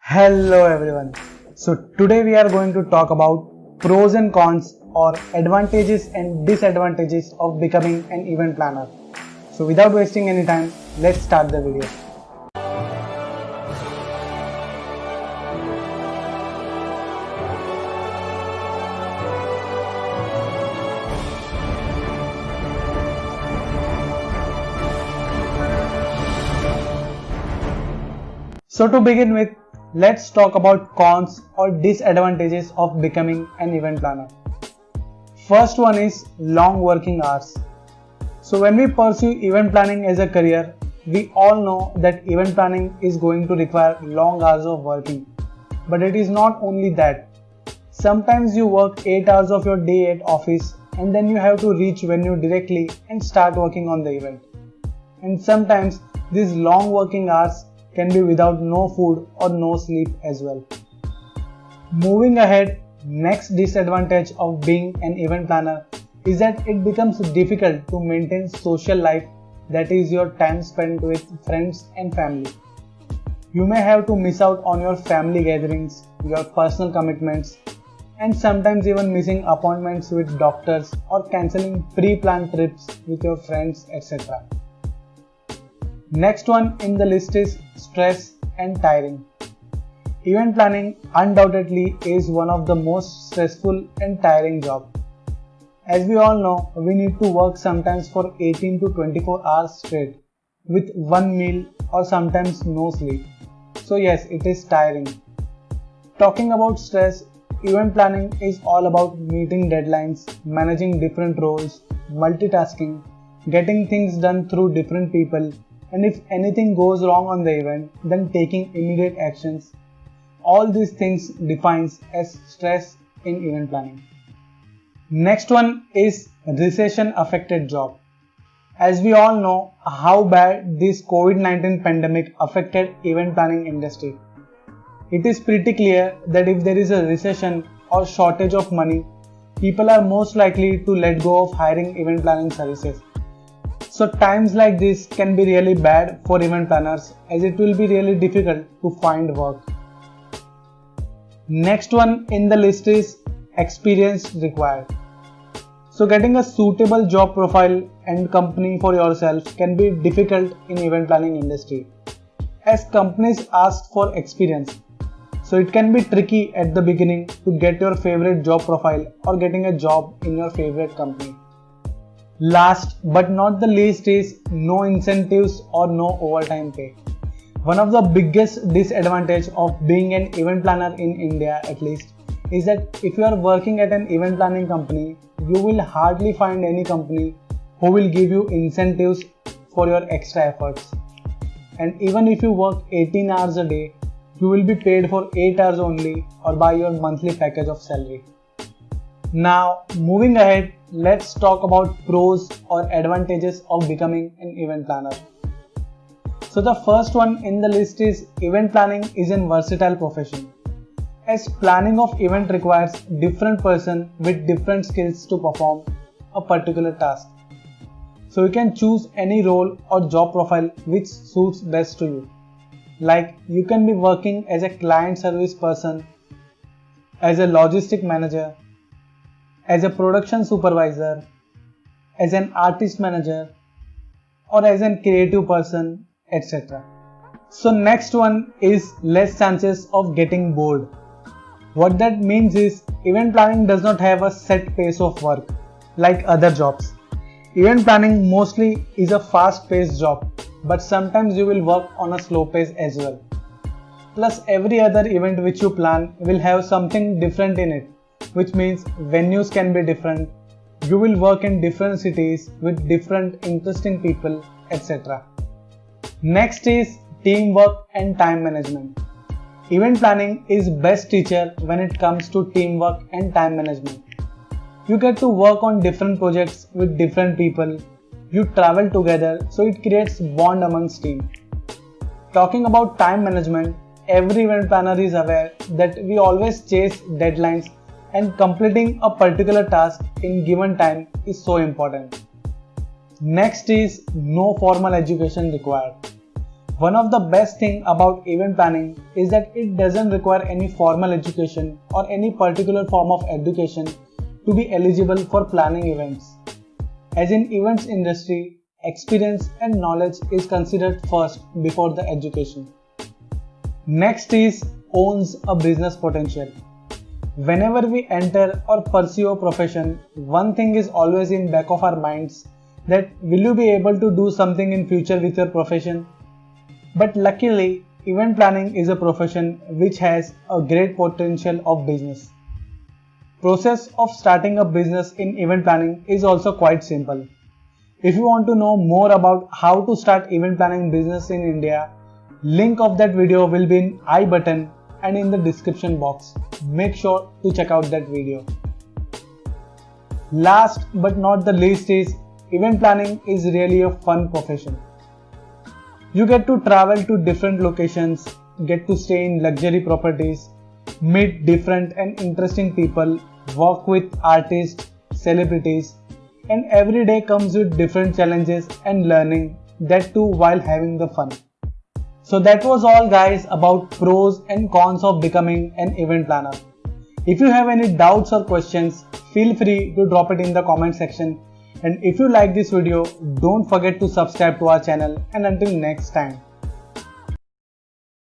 Hello everyone. So today we are going to talk about pros and cons or advantages and disadvantages of becoming an event planner. So without wasting any time, let's start the video. So to begin with, let's talk about cons or disadvantages of becoming an event planner. First one is long working hours. So when we pursue event planning as a career, we all know that event planning is going to require long hours of working. But it is not only that. Sometimes you work 8 hours of your day at office and then you have to reach venue directly and start working on the event. And sometimes these long working hours can be without no food or no sleep as well. Moving ahead, next disadvantage of being an event planner is that it becomes difficult to maintain social life, that is your time spent with friends and family. You may have to miss out on your family gatherings, your personal commitments, and sometimes even missing appointments with doctors or cancelling pre-planned trips with your friends, etc. Next one in the list is stress and tiring. Event planning undoubtedly is one of the most stressful and tiring jobs. As we all know, we need to work sometimes for 18 to 24 hours straight with one meal or sometimes no sleep. So yes, it is tiring. Talking about stress, event planning is all about meeting deadlines, managing different roles, multitasking, getting things done through different people, and if anything goes wrong on the event, then taking immediate actions. All these things defines as stress in event planning. Next one is recession affected job. As we all know how bad this COVID-19 pandemic affected event planning industry. It is pretty clear that if there is a recession or shortage of money, people are most likely to let go of hiring event planning services. So times like this can be really bad for event planners as it will be really difficult to find work. Next one in the list is experience required. So getting a suitable job profile and company for yourself can be difficult in event planning industry as companies ask for experience. So it can be tricky at the beginning to get your favorite job profile or getting a job in your favorite company. Last but not the least is no incentives or no overtime pay. One of the biggest disadvantages of being an event planner in India at least is that if you are working at an event planning company, you will hardly find any company who will give you incentives for your extra efforts. And even if you work 18 hours a day, you will be paid for 8 hours only or by your monthly package of salary. Now moving ahead, let's talk about pros or advantages of becoming an event planner. So the first one in the list is event planning is a versatile profession. As planning of event requires different person with different skills to perform a particular task. So you can choose any role or job profile which suits best to you. Like you can be working as a client service person, as a logistic manager, as a production supervisor, as an artist manager, or as a creative person, etc. So next one is less chances of getting bored. What that means is event planning does not have a set pace of work like other jobs. Event planning mostly is a fast paced job, but sometimes you will work on a slow pace as well. Plus every other event which you plan will have something different in it, which means venues can be different, you will work in different cities with different interesting people, etc. Next is teamwork and time management. Event planning is best teacher when it comes to teamwork and time management. You get to work on different projects with different people, you travel together, so it creates bond amongst team. Talking about time management, every event planner is aware that we always chase deadlines and completing a particular task in given time is so important. Next is no formal education required. One of the best things about event planning is that it doesn't require any formal education or any particular form of education to be eligible for planning events. As in events industry, experience and knowledge is considered first before the education. Next is owns a business potential. Whenever we enter or pursue a profession, one thing is always in back of our minds that will you be able to do something in future with your profession? But luckily, event planning is a profession which has a great potential of business. Process of starting a business in event planning is also quite simple. If you want to know more about how to start event planning business in India, link of that video will be in I button and in the description box. Make sure to check out that video. Last but not the least is event planning is really a fun profession. You get to travel to different locations, get to stay in luxury properties, meet different and interesting people, work with artists, celebrities, and every day comes with different challenges and learning, that too while having the fun. So that was all guys about pros and cons of becoming an event planner. If you have any doubts or questions, feel free to drop it in the comment section. And if you like this video, don't forget to subscribe to our channel, and until next time.